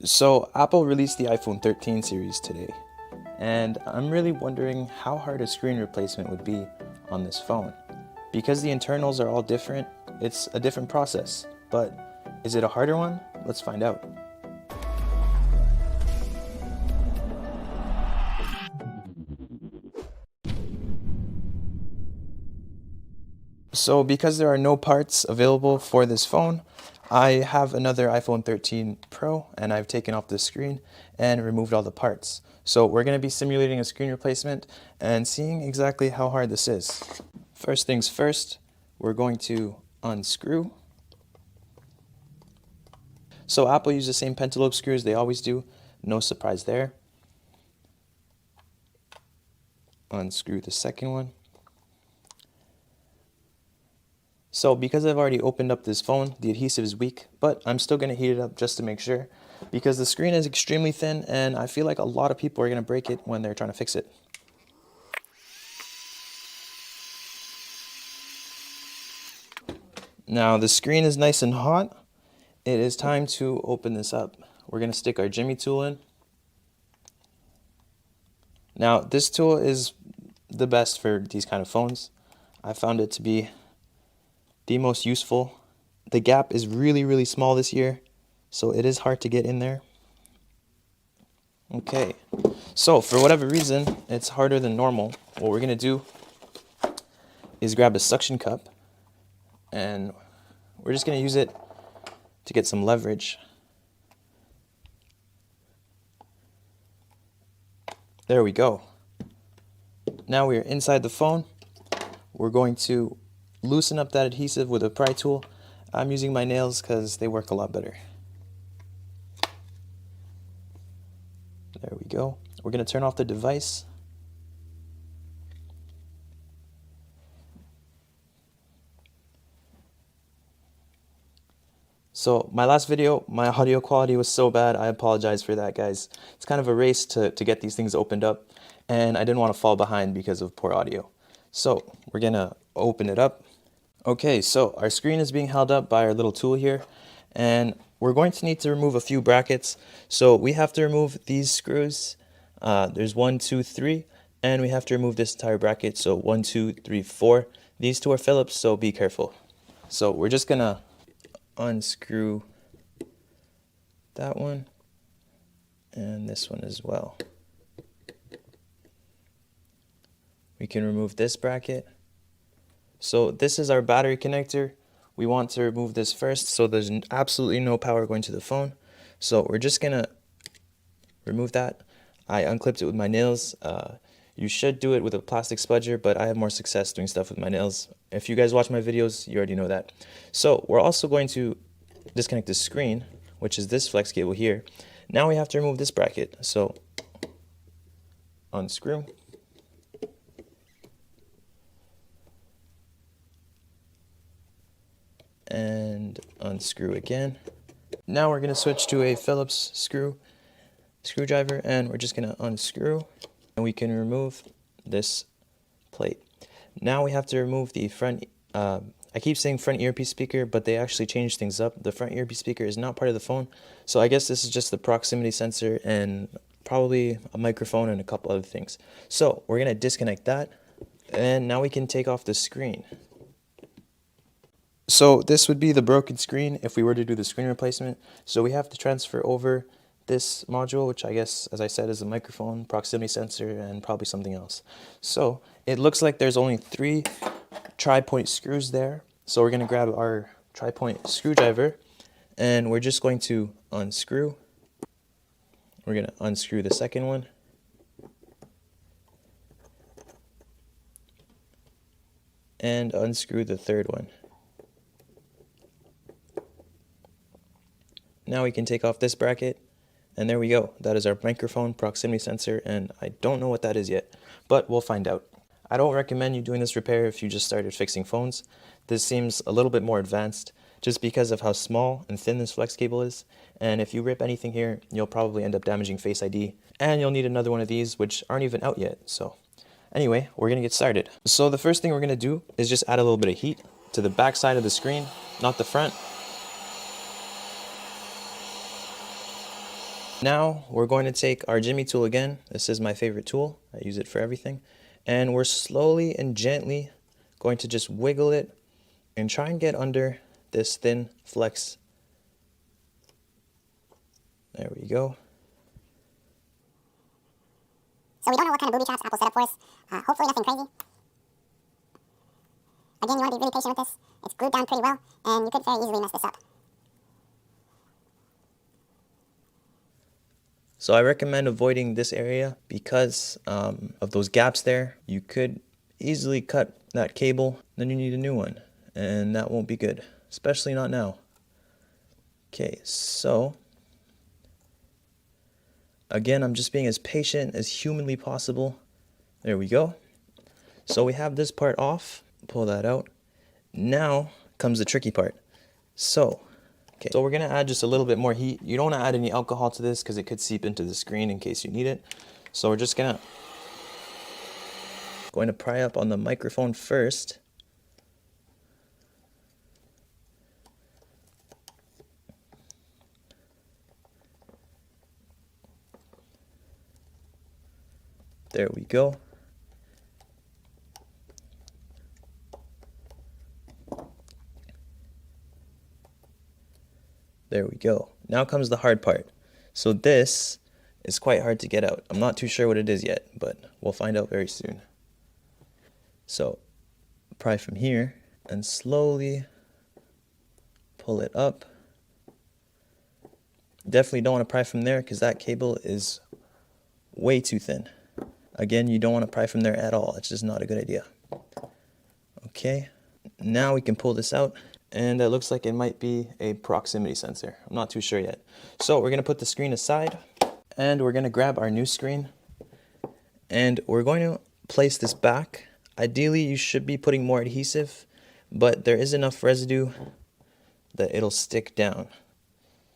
So Apple released the iPhone 13 series today, and I'm really wondering how hard a screen replacement would be on this phone. Because the internals are all different, it's a different process, but is it a harder one? Let's find out. So because there are no parts available for this phone, I have another iPhone 13 Pro and I've taken off the screen and removed all the parts. So we're going to be simulating a screen replacement and seeing exactly how hard this is. First things first, we're going to unscrew. So Apple uses the same pentalobe screws they always do, no surprise there. Unscrew the second one. So because I've already opened up this phone, the adhesive is weak, but I'm still going to heat it up just to make sure, because the screen is extremely thin and I feel like a lot of people are going to break it when they're trying to fix it. Now the screen is nice and hot. It is time to open this up. We're going to stick our Jimmy tool in. Now this tool is the best for these kind of phones. I found it to be the most useful. The gap is really small this year, so it is hard to get in there. Okay, so for whatever reason, it's harder than normal. What we're gonna do is grab a suction cup and we're just gonna use it to get some leverage. There we go. Now we are inside the phone. We're going to loosen up that adhesive with a pry tool. I'm using my nails because they work a lot better. There we go. We're going to turn off the device. So my last video, my audio quality was so bad, I apologize for that, guys. It's kind of a race to get these things opened up, and I didn't want to fall behind because of poor audio. So we're going to open it up. Okay, so our screen is being held up by our little tool here, and we're going to need to remove a few brackets. So we have to remove these screws. There's 1, 2, 3, and we have to remove this entire bracket. So 1, 2, 3, 4. These two are Phillips, so be careful. So we're just gonna unscrew that one and this one as well. We can remove this bracket. So this is our battery connector. We want to remove this first so there's absolutely no power going to the phone. So we're just gonna remove that. I unclipped it with my nails. You should do it with a plastic spudger, but I have more success doing stuff with my nails. If you guys watch my videos, you already know that. So we're also going to disconnect the screen, which is this flex cable here. Now we have to remove this bracket. So unscrew. And unscrew again. Now we're going to switch to a Phillips screwdriver, and we're just going to unscrew, and we can remove this plate. Now we have to remove the front, I keep saying front earpiece speaker, but they actually changed things up. The front earpiece speaker is not part of the phone, so I guess this is just the proximity sensor and probably a microphone and a couple other things. So we're going to disconnect that, and now we can take off the screen. So this would be the broken screen if we were to do the screen replacement. So we have to transfer over this module, which I guess, as I said, is a microphone, proximity sensor, and probably something else. So it looks like there's only 3 tri-point screws there. So we're going to grab our tri-point screwdriver, and we're just going to unscrew. We're going to unscrew the second one. And unscrew the third one. Now we can take off this bracket, and there we go. That is our microphone proximity sensor, and I don't know what that is yet, but we'll find out. I don't recommend you doing this repair if you just started fixing phones. This seems a little bit more advanced just because of how small and thin this flex cable is, and if you rip anything here, you'll probably end up damaging Face ID, and you'll need another one of these, which aren't even out yet. So anyway, we're gonna get started. So the first thing we're gonna do is just add a little bit of heat to the back side of the screen, not the front. Now we're going to take our Jimmy tool again. This is my favorite tool. I use it for everything. And we're slowly and gently going to just wiggle it and try and get under this thin flex. There we go. So we don't know what kind of booby traps Apple set up for us. Hopefully nothing crazy. Again, you want to be really patient with this. It's glued down pretty well, and you could very easily mess this up. So I recommend avoiding this area because of those gaps there. You could easily cut that cable, then you need a new one, and that won't be good, especially not now. Okay, so again, I'm just being as patient as humanly possible. There we go. So we have this part off. Pull that out. Now comes the tricky part. So we're gonna add just a little bit more heat. You don't want to add any alcohol to this because it could seep into the screen in case you need it. So we're just going to pry up on the microphone first. There we go. There we go. Now comes the hard part. So this is quite hard to get out. I'm not too sure what it is yet, but we'll find out very soon. So pry from here and slowly pull it up. Definitely don't want to pry from there because that cable is way too thin. Again, you don't want to pry from there at all. It's just not a good idea. Okay, now we can pull this out. And it looks like it might be a proximity sensor. I'm not too sure yet. So we're going to put the screen aside and we're going to grab our new screen and we're going to place this back. Ideally, you should be putting more adhesive, but there is enough residue that it'll stick down.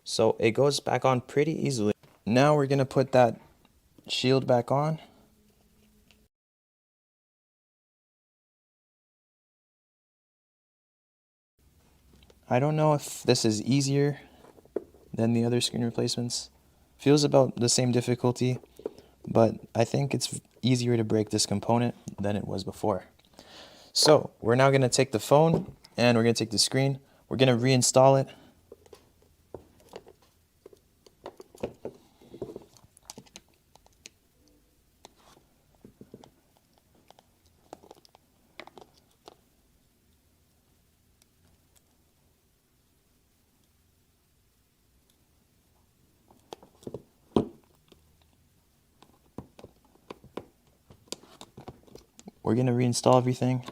So it goes back on pretty easily. Now we're going to put that shield back on. I don't know if this is easier than the other screen replacements. Feels about the same difficulty, but I think it's easier to break this component than it was before. So we're now going to take the phone and we're going to take the screen. We're going to reinstall it. We're going to reinstall everything.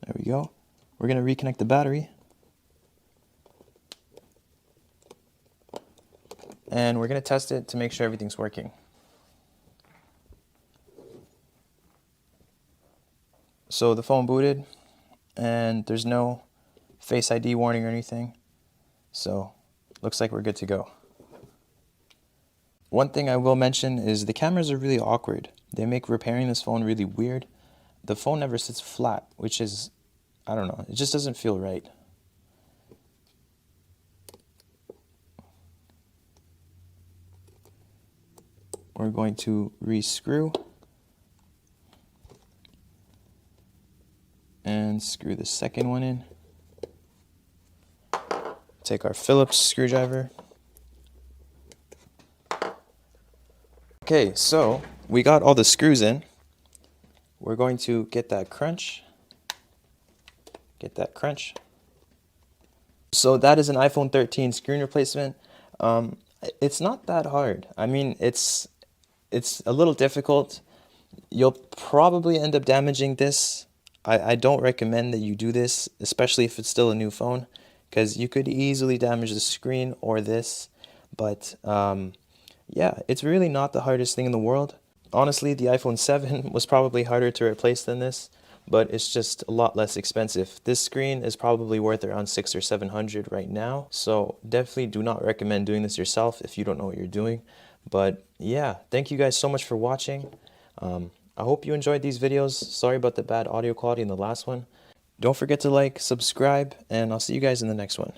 There we go. We're going to reconnect the battery. And we're going to test it to make sure everything's working. So the phone booted and there's no Face ID warning or anything. So looks like we're good to go. One thing I will mention is the cameras are really awkward. They make repairing this phone really weird. The phone never sits flat, which is, I don't know, it just doesn't feel right. We're going to re-screw and screw the second one in. Take our Phillips screwdriver. Okay, so we got all the screws in. We're going to get that crunch. Get that crunch. So that is an iPhone 13 screen replacement. It's not that hard. I mean, it's a little difficult. You'll probably end up damaging this. I don't recommend that you do this, especially if it's still a new phone, because you could easily damage the screen or this. But yeah, it's really not the hardest thing in the world. Honestly, the iPhone 7 was probably harder to replace than this, but it's just a lot less expensive. This screen is probably worth around $600 or $700 right now, so definitely do not recommend doing this yourself if you don't know what you're doing. But yeah, thank you guys so much for watching. I hope you enjoyed these videos. Sorry about the bad audio quality in the last one. Don't forget to like, subscribe, and I'll see you guys in the next one.